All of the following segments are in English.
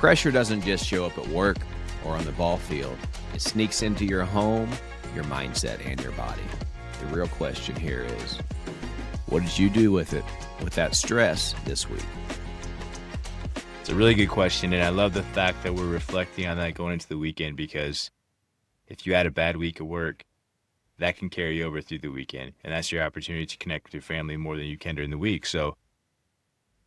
Pressure doesn't just show up at work or on the ball field. It sneaks into your home, your mindset, and your body. The real question here is, what did you do with it, with that stress this week? It's a really good question, and I love the fact that we're reflecting on that going into the weekend, because if you had a bad week at work, that can carry over through the weekend, and that's your opportunity to connect with your family more than you can during the week. So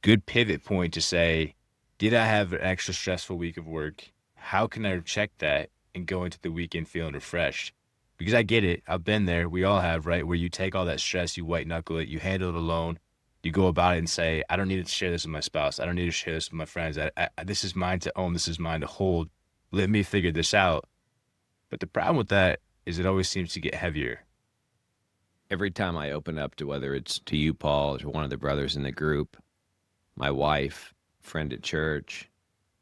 good pivot point to say, did I have an extra stressful week of work? How can I check that and go into the weekend feeling refreshed? Because I get it. I've been there. We all have, right? Where you take all that stress, you white knuckle it, you handle it alone. You go about it and say, I don't need to share this with my spouse. I don't need to share this with my friends. This is mine to own. This is mine to hold. Let me figure this out. But the problem with that is it always seems to get heavier. Every time I open up to, whether it's to you, Paul, or one of the brothers in the group, my wife, friend at church,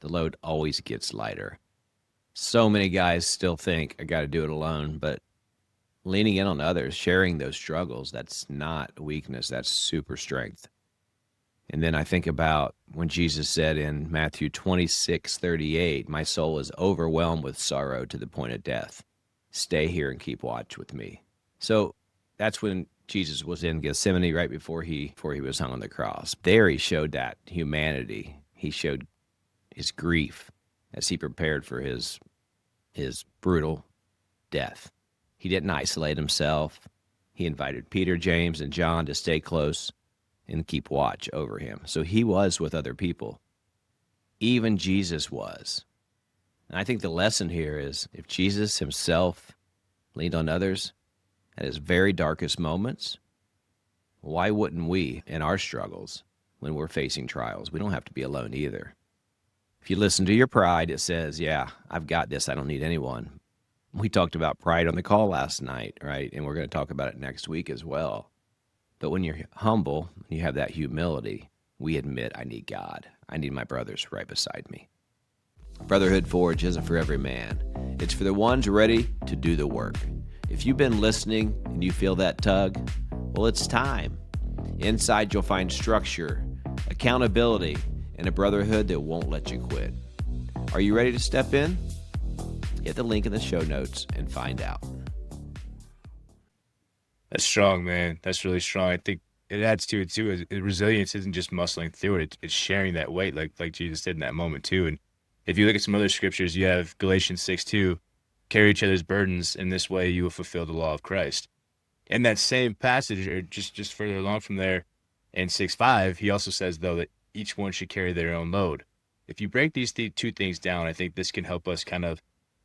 the load always gets lighter. So many guys still think I got to do it alone, but leaning in on others, sharing those struggles, that's not weakness, that's super strength. And then I think about when Jesus said in Matthew 26:38, my soul is overwhelmed with sorrow to the point of death. Stay here and keep watch with me. So that's when Jesus was in Gethsemane right before he was hung on the cross. There he showed that humanity. He showed his grief as he prepared for his brutal death. He didn't isolate himself. He invited Peter, James, and John to stay close and keep watch over him. So he was with other people. Even Jesus was. And I think the lesson here is, if Jesus himself leaned on others at his very darkest moments, why wouldn't we in our struggles when we're facing trials? We don't have to be alone either. If you listen to your pride, it says, yeah, I've got this. I don't need anyone. We talked about pride on the call last night, right? And we're going to talk about it next week as well. But when you're humble, you have that humility, we admit, I need God. I need my brothers right beside me. Brotherhood Forged isn't for every man. It's for the ones ready to do the work. If you've been listening and you feel that tug, well, it's time. Inside, you'll find structure, accountability, and a brotherhood that won't let you quit. Are you ready to step in? Hit the link in the show notes and find out. That's strong, man. That's really strong. I think it adds to it too. Resilience isn't just muscling through it. It's sharing that weight like Jesus did in that moment too. And if you look at some other scriptures, you have Galatians 6:2, carry each other's burdens. In this way, you will fulfill the law of Christ. In that same passage, or just further along from there, in 6:5, he also says, though, that each one should carry their own load. If you break these two things down, I think this can help us kind of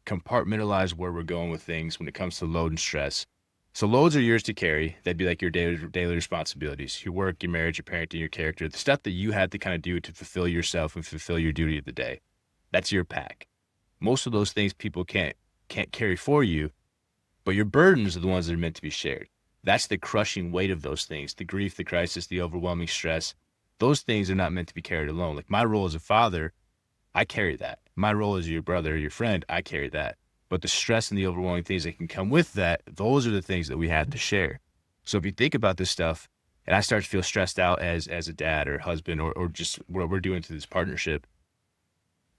compartmentalize where we're going with things when it comes to load and stress. So loads are yours to carry. That'd be like your daily responsibilities, your work, your marriage, your parenting, your character, the stuff that you had to kind of do to fulfill yourself and fulfill your duty of the day. That's your pack. Most of those things people can't carry for you, but your burdens are the ones that are meant to be shared. That's the crushing weight of those things, the grief, the crisis, the overwhelming stress. Those things are not meant to be carried alone. Like my role as a father, I carry that. My role as your brother or your friend, I carry that. But the stress and the overwhelming things that can come with that, those are the things that we have to share. So if you think about this stuff, and I start to feel stressed out as a dad or husband or just what we're doing to this partnership,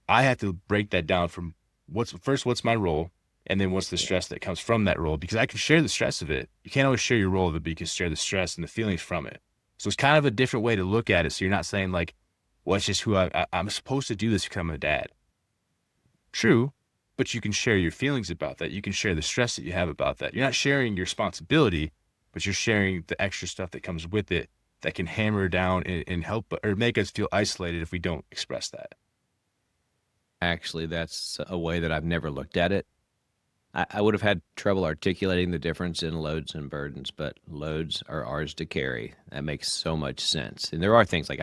I have to break that down from what's my role, and then what's the stress that comes from that role, because I can share the stress of it. You can't always share your role of it, but you can share the stress and the feelings from it. So it's kind of a different way to look at it. So you're not saying like, well, it's just who I'm supposed to do this because I'm a dad. True, but you can share your feelings about that. You can share the stress that you have about that. You're not sharing your responsibility, but you're sharing the extra stuff that comes with it that can hammer down and help or make us feel isolated if we don't express that. Actually, that's a way that I've never looked at it. I would have had trouble articulating the difference in loads and burdens, but loads are ours to carry. That makes so much sense. And there are things like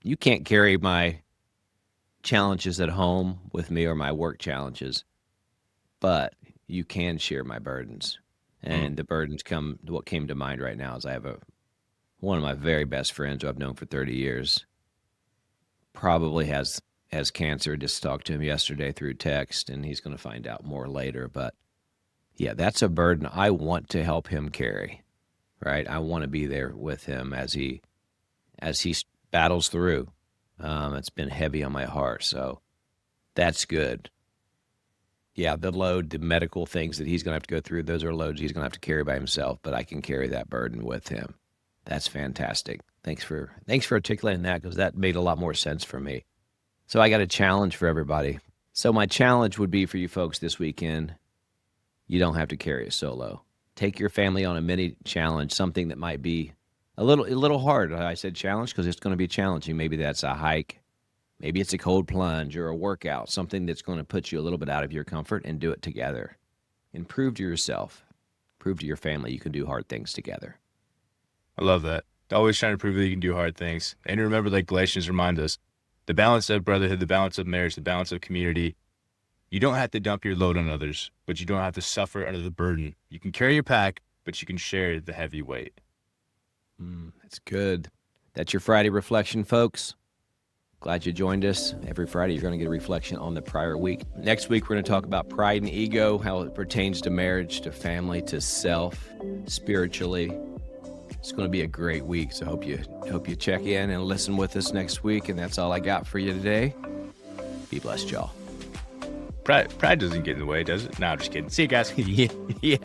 you can't carry my challenges at home with me or my work challenges, but you can share my burdens. And the burdens what came to mind right now is I have one of my very best friends who I've known for 30 years, probably has cancer. Just talked to him yesterday through text, and he's going to find out more later. But yeah, that's a burden I want to help him carry, right? I want to be there with him as he battles through. It's been heavy on my heart, so that's good. Yeah, the load, the medical things that he's going to have to go through, those are loads he's going to have to carry by himself, but I can carry that burden with him. That's fantastic. Thanks for articulating that, because that made a lot more sense for me. So I got a challenge for everybody. So my challenge would be for you folks this weekend, you don't have to carry it solo. Take your family on a mini challenge, something that might be a little hard. I said challenge because it's going to be challenging. Maybe that's a hike. Maybe it's a cold plunge or a workout, something that's going to put you a little bit out of your comfort, and do it together. And prove to yourself, prove to your family you can do hard things together. I love that. Always trying to prove that you can do hard things. And remember, like Galatians remind us, the balance of brotherhood, the balance of marriage, the balance of community. You don't have to dump your load on others, but you don't have to suffer under the burden. You can carry your pack, but you can share the heavy weight. That's good. That's your Friday reflection, folks. Glad you joined us. Every Friday, you're going to get a reflection on the prior week. Next week, we're going to talk about pride and ego, how it pertains to marriage, to family, to self, spiritually. It's going to be a great week, so hope you check in and listen with us next week. And that's all I got for you today. Be blessed, y'all. Pride doesn't get in the way, does it? No, I'm just kidding. See you guys. Yeah.